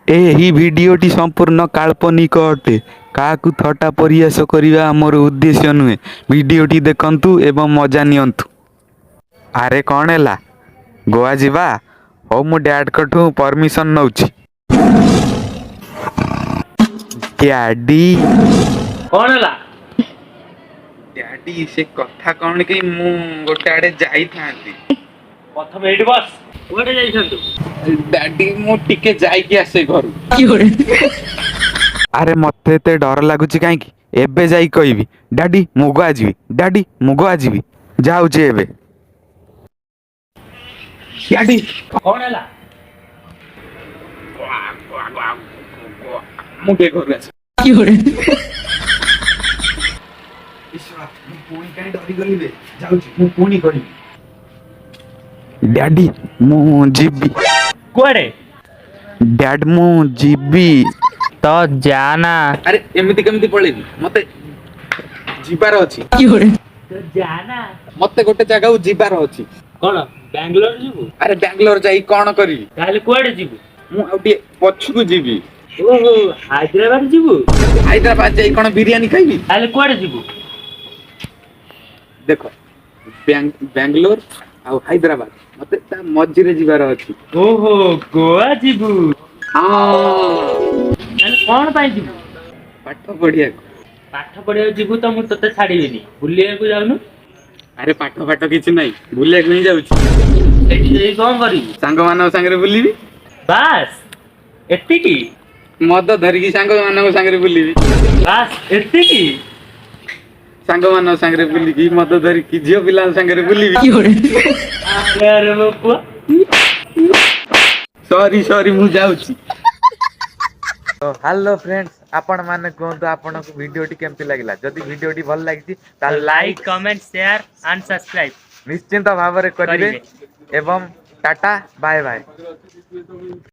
ଏହି ଭିଡିଓଟି ସମ୍ପୂର୍ଣ୍ଣ କାଳ୍ପନିକ ଅଟେ। କାହାକୁ ଥଟ୍ଟା ପରିହାସ କରିବା ଆମର ଉଦ୍ଦେଶ୍ୟ ନୁହେଁ। ଭିଡିଓଟି ଦେଖନ୍ତୁ ଏବଂ ମଜା ନିଅନ୍ତୁ। ଆରେ କ'ଣ ହେଲା? ଗୋଆ ଯିବା? ହଉ ମୁଁ ଡ୍ୟାଡ୍ଙ୍କଠୁ ପରମିସନ୍ ନେଉଛି। ଡ୍ୟାଡି କଣ ହେଲା? ଡ୍ୟାଡି ସେ କଥା କ'ଣ କି ମୁଁ ଗୋଟେ ଆଡେ ଯାଇଥାନ୍ତି। ପ୍ରଥମେ ଏଇଠି ବସ। କୁଆଡେ ଯାଇଥାନ୍ତୁ? ଡ୍ୟାଡି ମୁଁ ଟିକେ ଯାଇକି ଆସେ ଘରୁ। ଆରେ ମତେ ଏତେ ଡର ଲାଗୁଛି କାହିଁକି? ଏବେ ଯାଇ କହିବି ଡ୍ୟାଡି ମୁଁ ଗୋଆ ଯିବି, ଡ୍ୟାଡି ମୁଁ ଗୋଆ ଯିବି। ଯାଉଛି ଏବେ। ଡ୍ୟାଡି କଣ ହେଲା? ମୁଁ ଟିକେ ଘରୁ ଆସେ। ମୁଁ ପୁଣି କାହିଁ ଡରିଗଲି ବେ? ଯାଉଛି ମୁଁ ପୁଣି କହିବି। ଡ୍ୟାଡି ମୁଁ ଯିବି। କୁଆଡେ? ଡ୍ୟାଡ୍ ମୁଁ ଯିବି। ତ ଯା ନା। ଆରେ ଏମିତି କେମିତି ପଳେଇବି? ମତେ ଯିବାର ଅଛି। ତ ଯା ନା। ମତେ ଗୋଟେ ଜାଗାକୁ ଯିବାର ଅଛି। କଣ ବାଙ୍ଗାଲୋର ଯିବୁ? ଆରେ ବାଙ୍ଗାଲୋର ଯାଇ କ'ଣ କରିବି? ତାହେଲେ କୁଆଡେ ଯିବୁ? ମୁଁ ଆଉ ଟିକେ ପଛକୁ ଯିବି। ଓହୋ, ହାଇଦ୍ରାବାଦ ଯିବୁ? ହାଇଦ୍ରାବାଦ ଯାଇ କ'ଣ ବିରିୟାନୀ ଖାଇବି? ତାହେଲେ କୁଆଡେ ଯିବୁ? ଦେଖ ବାଙ୍ଗାଲୋର ଆଉ ହାଇଦ୍ରାବାଦ ମତେ ତା ମଝିରେ ଯିବାର ଅଛି। ଓହୋ, ଗୋଆ ଯିବୁ? ହଁ, ତାହେଲେ କଣ ପାଇଁ ଯିବୁ? ପାଠ ପଢିବାକୁ। ପାଠ ପଢିବାକୁ ଯିବୁ ତ ମୁଁ ତତେ ଛାଡିବିନି। ବୁଲିବାକୁ ଯାଉନୁ? ଆରେ ପାଠ କିଛି ନାହିଁ, ବୁଲିବାକୁ ହିଁ ଯାଉଛି। ସେଠି ଯାଇ କଣ କରିବୁ? ସାଙ୍ଗମାନଙ୍କ ସାଙ୍ଗରେ ବୁଲିବି। ବାସ୍ ଏତିକି? ମଦ ଧରିକି ସାଙ୍ଗମାନଙ୍କ ସାଙ୍ଗରେ ବୁଲିବି। ବାସ୍ ଏତିକି? ସାଙ୍ଗମାନଙ୍କ ସାଙ୍ଗରେ ବୁଲିକି ମଦ ଧରିକି ଝିଅ ପିଲାଙ୍କ ସାଙ୍ଗରେ ବୁଲିବି। ଆରେ ମୋ ପୁଅ। ସରି ମୁଁ ଯାଉଛି। ହ୍ୟାଲୋ ଫ୍ରେଣ୍ଡସ୍, ଆପଣମାନେ କୁହନ୍ତୁ ଆପଣଙ୍କୁ ଭିଡିଓଟି କେମିତି ଲାଗିଲା? ଯଦି ଭିଡିଓଟି ଭଲ ଲାଗିଛି ତାହେଲେ like, comment, share and subscribe ନିଶ୍ଚିନ୍ତ ଭାବରେ କରିବେ। ଏବଂ ଟାଟା ବାଏ ବାଏ।